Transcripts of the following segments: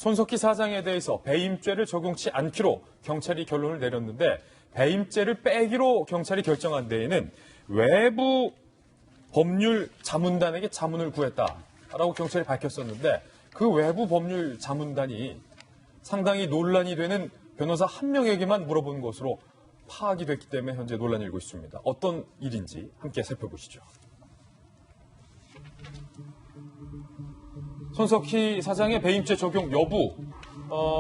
손석희 사장에 대해서 배임죄를 적용치 않기로 경찰이 결론을 내렸는데 배임죄를 빼기로 경찰이 결정한 데에는 외부 법률 자문단에게 자문을 구했다라고 경찰이 밝혔었는데 그 외부 법률 자문단이 상당히 논란이 되는 변호사 한 명에게만 물어본 것으로 파악이 됐기 때문에 현재 논란이 일고 있습니다. 어떤 일인지 함께 살펴보시죠. 손석희 사장의 배임죄 적용 여부,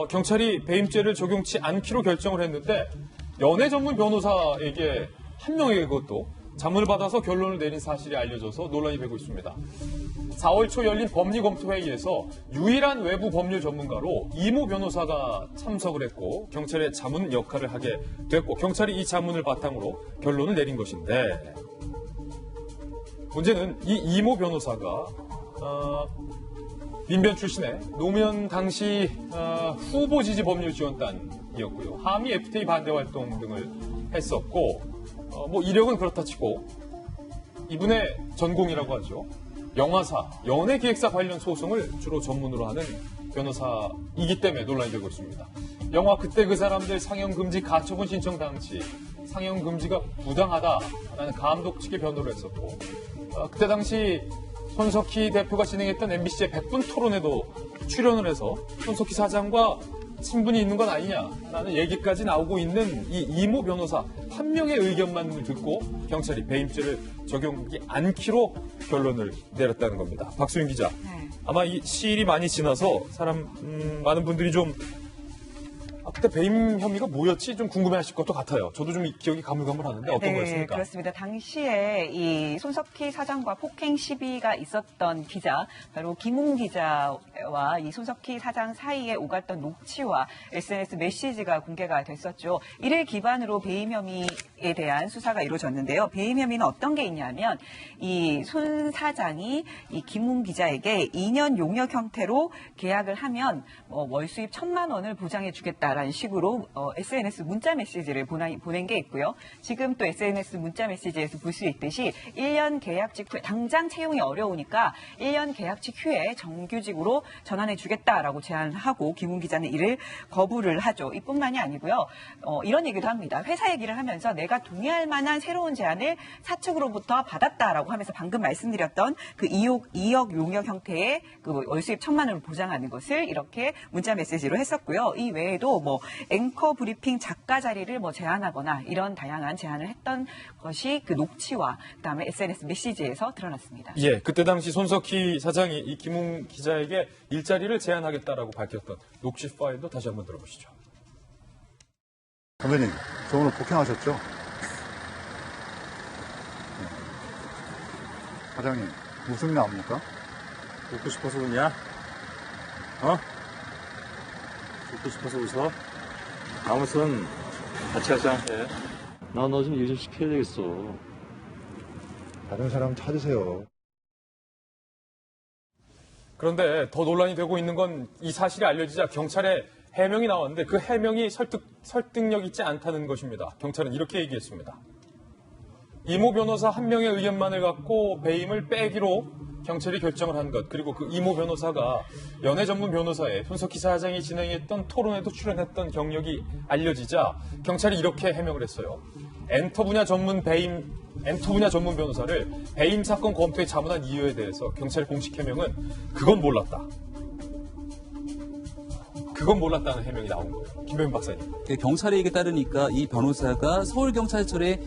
경찰이 배임죄를 적용치 않기로 결정을 했는데 연애 전문 변호사에게 한 명에게 그것도 자문을 받아서 결론을 내린 사실이 알려져서 논란이 되고 있습니다. 4월 초 열린 법리검토회의에서 유일한 외부 법률 전문가로 이모 변호사가 참석을 했고 경찰의 자문 역할을 하게 됐고 경찰이 이 자문을 바탕으로 결론을 내린 것인데 문제는 이 이모 변호사가 민변 출신의 노무현 당시 후보 지지 법률 지원단이었고요. 한미 FTA 반대 활동 등을 했었고 뭐 이력은 그렇다 치고 이분의 전공이라고 하죠. 영화사, 연예기획사 관련 소송을 주로 전문으로 하는 변호사이기 때문에 논란이 되고 있습니다. 영화 그때 그 사람들 상영금지 가처분 신청 당시 상영금지가 부당하다라는 감독 측의 변호를 했었고 그때 당시 손석희 대표가 진행했던 MBC의 100분 토론에도 출연을 해서 손석희 사장과 친분이 있는 건 아니냐라는 얘기까지 나오고 있는 이 이모 변호사 한 명의 의견만 듣고 경찰이 배임죄를 적용하지 않기로 결론을 내렸다는 겁니다. 박수윤 기자, 네. 아마 이 시일이 많이 지나서 많은 분들이 좀 그때 배임 혐의가 뭐였지 좀 궁금해하실 것도 같아요. 저도 좀 기억이 가물가물하는데 어떤 거였습니까? 그렇습니다. 당시에 이 손석희 사장과 폭행 시비가 있었던 기자, 바로 김웅 기자와 이 손석희 사장 사이에 오갔던 녹취와 SNS 메시지가 공개가 됐었죠. 이를 기반으로 배임 혐의에 대한 수사가 이루어졌는데요. 배임 혐의는 어떤 게 있냐면 이 손 사장이 이 김웅 기자에게 2년 용역 형태로 계약을 하면 월 수입 1,000만 원을 보장해 주겠다라는 식으로 SNS 문자 메시지를 보낸 게 있고요. 지금 또 SNS 문자 메시지에서 볼 수 있듯이 1년 계약직 후에 당장 채용이 어려우니까 1년 계약직 후에 정규직으로 전환해 주겠다라고 제안을 하고 김웅 기자는 이를 거부를 하죠. 이뿐만이 아니고요. 이런 얘기도 합니다. 회사 얘기를 하면서 내가 동의할 만한 새로운 제안을 사측으로부터 받았다라고 하면서 방금 말씀드렸던 그 2억 용역 형태의 그 월 수입 1,000만 원을 보장하는 것을 이렇게 문자 메시지로 했었고요. 이 외에도 앵커 브리핑 작가 자리를 제안하거나 이런 다양한 제안을 했던 것이 그 녹취와 그다음에 SNS 메시지에서 드러났습니다. 예, 그때 당시 손석희 사장이 이 김웅 기자에게 일자리를 제안하겠다라고 밝혔던 녹취 파일도 다시 한번 들어보시죠. 선배님, 저 오늘 폭행하셨죠? 네. 사장님, 무슨 일 나옵니까? 웃고 싶어서 웃냐? 웃고 싶어서 웃어? 아무튼 같이 하자. 해. 나 너 좀 일 좀 시켜야 되겠어. 다른 사람 찾으세요. 그런데 더 논란이 되고 있는 건 이 사실이 알려지자 경찰에 해명이 나왔는데 그 해명이 설득력 있지 않다는 것입니다. 경찰은 이렇게 얘기했습니다. 이모 변호사 한 명의 의견만을 갖고 배임을 빼기로 경찰이 결정을 한 것, 그리고 그 이모 변호사가 연애 전문 변호사의 손석희 사장이 진행했던 토론에도 출연했던 경력이 알려지자 경찰이 이렇게 해명을 했어요. 엔터 분야 전문 변호사를 배임 사건 검토에 자문한 이유에 대해서 경찰 공식 해명은 그건 몰랐다는 해명이 나온 거예요. 김병민 박사님. 경찰의 얘기에 따르니까 이 변호사가 서울경찰청의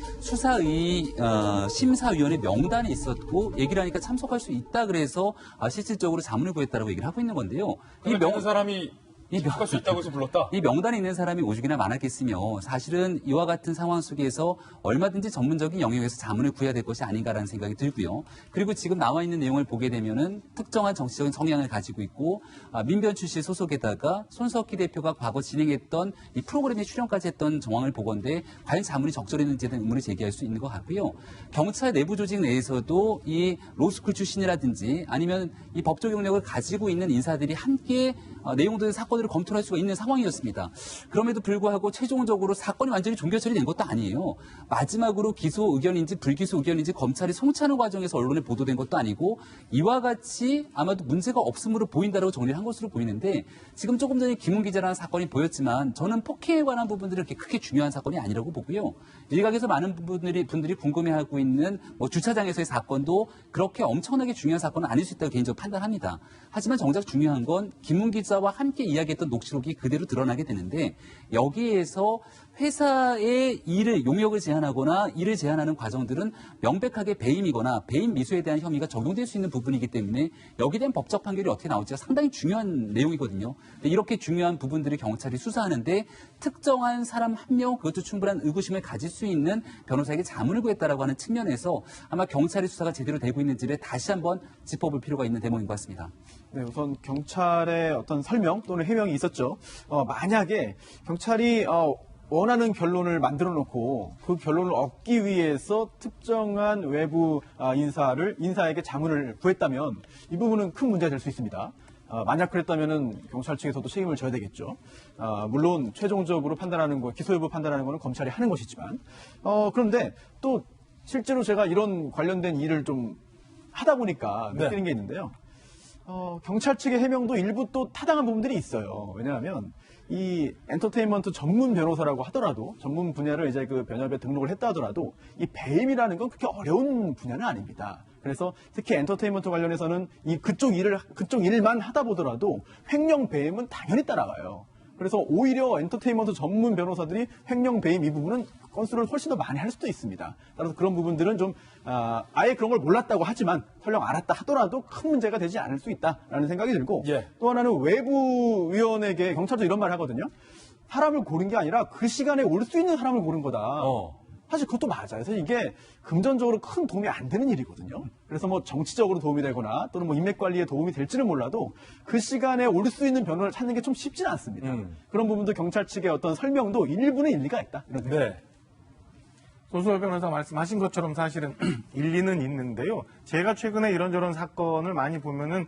심사위원회 명단에 있었고 얘기를 하니까 참석할 수 있다 그래서 실질적으로 자문을 구했다고 얘기를 하고 있는 건데요. 이 사람이 참석할 수 있다고 해서 불렀다? 이 명단에 있는 사람이 오죽이나 많았겠으며 사실은 이와 같은 상황 속에서 얼마든지 전문적인 영역에서 자문을 구해야 될 것이 아닌가라는 생각이 들고요. 그리고 지금 나와 있는 내용을 보게 되면은 특정한 정치적인 성향을 가지고 있고 민변 출신 소속에다가 손석희 대표가 과거 진행했던 이 프로그램에 출연까지 했던 정황을 보건대 과연 자문이 적절했는지에 대한 의문을 제기할 수 있는 것 같고요. 경찰 내부 조직 내에서도 이 로스쿨 출신이라든지 아니면 이 법적 경력을 가지고 있는 인사들이 함께 내용들 사건 사건으로 검토를 할 수가 있는 상황이었습니다. 그럼에도 불구하고 최종적으로 사건이 완전히 종결 처리된 것도 아니에요. 마지막으로 기소 의견인지 불기소 의견인지 검찰이 송치하는 과정에서 언론에 보도된 것도 아니고 이와 같이 아마도 문제가 없음으로 보인다라고 정리를 한 것으로 보이는데 지금 조금 전에 김웅 기자라는 사건이 보였지만 저는 폭행에 관한 부분들은 그렇게 크게 중요한 사건이 아니라고 보고요. 일각에서 많은 분들이 궁금해하고 있는 뭐 주차장에서의 사건도 그렇게 엄청나게 중요한 사건은 아닐 수 있다고 개인적으로 판단합니다. 하지만 정작 중요한 건 김웅 기자와 함께 이야기했던 녹취록이 그대로 드러나게 되는데 여기에서 회사의 일을 용역을 제한하거나 일을 제한하는 과정들은 명백하게 배임이거나 배임 미수에 대한 혐의가 적용될 수 있는 부분이기 때문에 여기에 대한 법적 판결이 어떻게 나올지가 상당히 중요한 내용이거든요. 근데 이렇게 중요한 부분들을 경찰이 수사하는데 특정한 사람 한 명 그것도 충분한 의구심을 가질 수 있는 변호사에게 자문을 구했다라고 하는 측면에서 아마 경찰의 수사가 제대로 되고 있는지를 다시 한번 짚어볼 필요가 있는 대목인 것 같습니다. 네, 우선 경찰의 어떤 설명 또는 해명이 있었죠. 만약에 경찰이 원하는 결론을 만들어 놓고 그 결론을 얻기 위해서 특정한 외부 인사에게 자문을 구했다면 이 부분은 큰 문제가 될 수 있습니다. 만약 그랬다면은 경찰 측에서도 책임을 져야 되겠죠. 물론 최종적으로 판단하는 거, 기소 여부 판단하는 거는 검찰이 하는 것이지만, 그런데 또 실제로 제가 이런 관련된 일을 좀 하다 보니까 느끼는 게 있는데요. 경찰 측의 해명도 일부 또 타당한 부분들이 있어요. 왜냐하면 이 엔터테인먼트 전문 변호사라고 하더라도 전문 분야를 이제 그 변협에 등록을 했다 하더라도 이 배임이라는 건 그렇게 어려운 분야는 아닙니다. 그래서 특히 엔터테인먼트 관련해서는 그쪽 일만 하다 보더라도 횡령 배임은 당연히 따라가요. 그래서 오히려 엔터테인먼트 전문 변호사들이 횡령 배임 이 부분은 건수를 훨씬 더 많이 할 수도 있습니다. 따라서 그런 부분들은 좀 아예 그런 걸 몰랐다고 하지만 설령 알았다 하더라도 큰 문제가 되지 않을 수 있다라는 생각이 들고 또 하나는 외부 위원에게 경찰도 이런 말을 하거든요. 사람을 고른 게 아니라 그 시간에 올 수 있는 사람을 고른 거다. 사실 그것도 맞아요. 그래서 이게 금전적으로 큰 도움이 안 되는 일이거든요. 그래서 뭐 정치적으로 도움이 되거나 또는 뭐 인맥 관리에 도움이 될지는 몰라도 그 시간에 올 수 있는 변호를 찾는 게 좀 쉽지는 않습니다. 그런 부분도 경찰 측의 어떤 설명도 일부는 일리가 있다. 이런 생각. 네. 소수월 변호사 말씀하신 것처럼 사실은 일리는 있는데요. 제가 최근에 이런저런 사건을 많이 보면은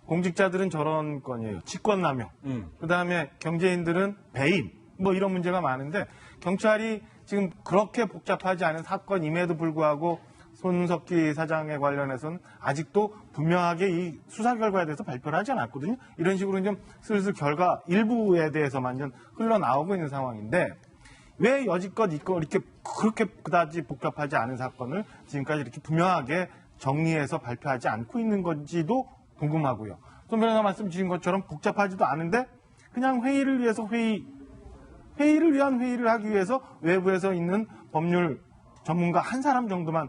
공직자들은 저런 건이에요. 직권남용. 그다음에 경제인들은 배임. 뭐 이런 문제가 많은데 경찰이 지금 그렇게 복잡하지 않은 사건임에도 불구하고 손석희 사장에 관련해서는 아직도 분명하게 이 수사 결과에 대해서 발표를 하지 않았거든요. 이런 식으로 좀 슬슬 결과 일부에 대해서만 좀 흘러나오고 있는 상황인데 왜 여지껏 이렇게 그렇게 그다지 복잡하지 않은 사건을 지금까지 이렇게 분명하게 정리해서 발표하지 않고 있는 건지도 궁금하고요. 손 변호사 말씀 주신 것처럼 복잡하지도 않은데 그냥 회의를 위해서 회의를 위한 회의를 하기 위해서 외부에서 있는 법률 전문가 한 사람 정도만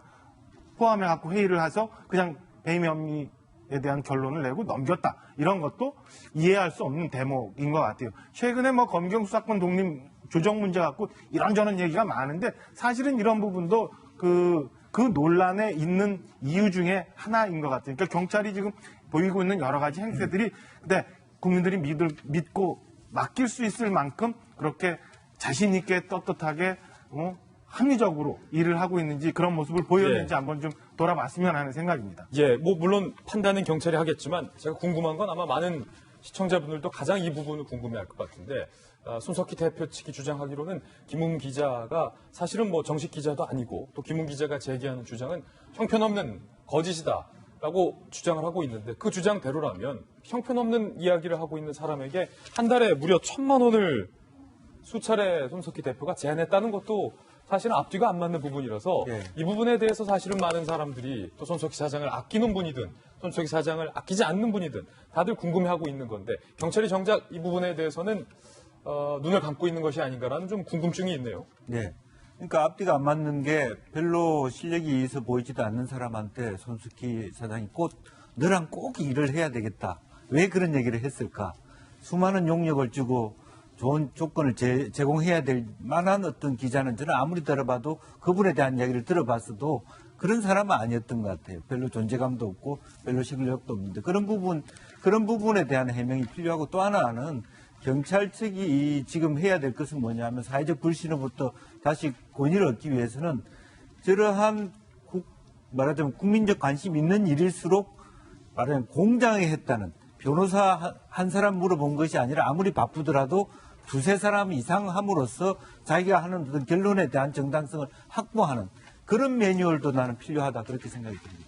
포함해 갖고 회의를 해서 그냥 배임 혐의에 대한 결론을 내고 넘겼다. 이런 것도 이해할 수 없는 대목인 것 같아요. 최근에 뭐 검경 수사권 독립 조정 문제 갖고 이런저런 얘기가 많은데 사실은 이런 부분도 그 논란에 있는 이유 중에 하나인 것 같아요. 그러니까 경찰이 지금 보이고 있는 여러 가지 행태들이 근데 국민들이 믿고 맡길 수 있을 만큼 그렇게 자신 있게 떳떳하게 합리적으로 일을 하고 있는지 그런 모습을 보였는지 한번 좀 돌아봤으면 하는 생각입니다. 예, 뭐 물론 판단은 경찰이 하겠지만 제가 궁금한 건 아마 많은 시청자분들도 가장 이 부분을 궁금해할 것 같은데 손석희 대표 측이 주장하기로는 김웅 기자가 사실은 뭐 정식 기자도 아니고 또 김웅 기자가 제기하는 주장은 형편없는 거짓이다라고 주장을 하고 있는데 그 주장대로라면 형편없는 이야기를 하고 있는 사람에게 한 달에 무려 1,000만 원을 수차례 손석희 대표가 제안했다는 것도 사실은 앞뒤가 안 맞는 부분이라서 이 부분에 대해서 사실은 많은 사람들이 또 손석희 사장을 아끼는 분이든 손석희 사장을 아끼지 않는 분이든 다들 궁금해하고 있는 건데 경찰이 정작 이 부분에 대해서는 눈을 감고 있는 것이 아닌가라는 좀 궁금증이 있네요. 네. 그러니까 앞뒤가 안 맞는 게 별로 실력이 있어 보이지도 않는 사람한테 손석희 사장이 너랑 꼭 일을 해야 되겠다. 왜 그런 얘기를 했을까? 수많은 용역을 주고 좋은 조건을 제공해야 될 만한 어떤 기자는 저는 아무리 들어봐도 그분에 대한 이야기를 들어봤어도 그런 사람은 아니었던 것 같아요. 별로 존재감도 없고 별로 실력도 없는데 그런 부분에 대한 해명이 필요하고 또 하나는 경찰 측이 지금 해야 될 것은 뭐냐면 사회적 불신으로부터 다시 권위를 얻기 위해서는 저러한 말하자면 국민적 관심 있는 일일수록 말하자면 공정하게 했다는 변호사 한 사람 물어본 것이 아니라 아무리 바쁘더라도 두세 사람 이상 함으로써 자기가 하는 어떤 결론에 대한 정당성을 확보하는 그런 매뉴얼도 나는 필요하다 그렇게 생각이 듭니다.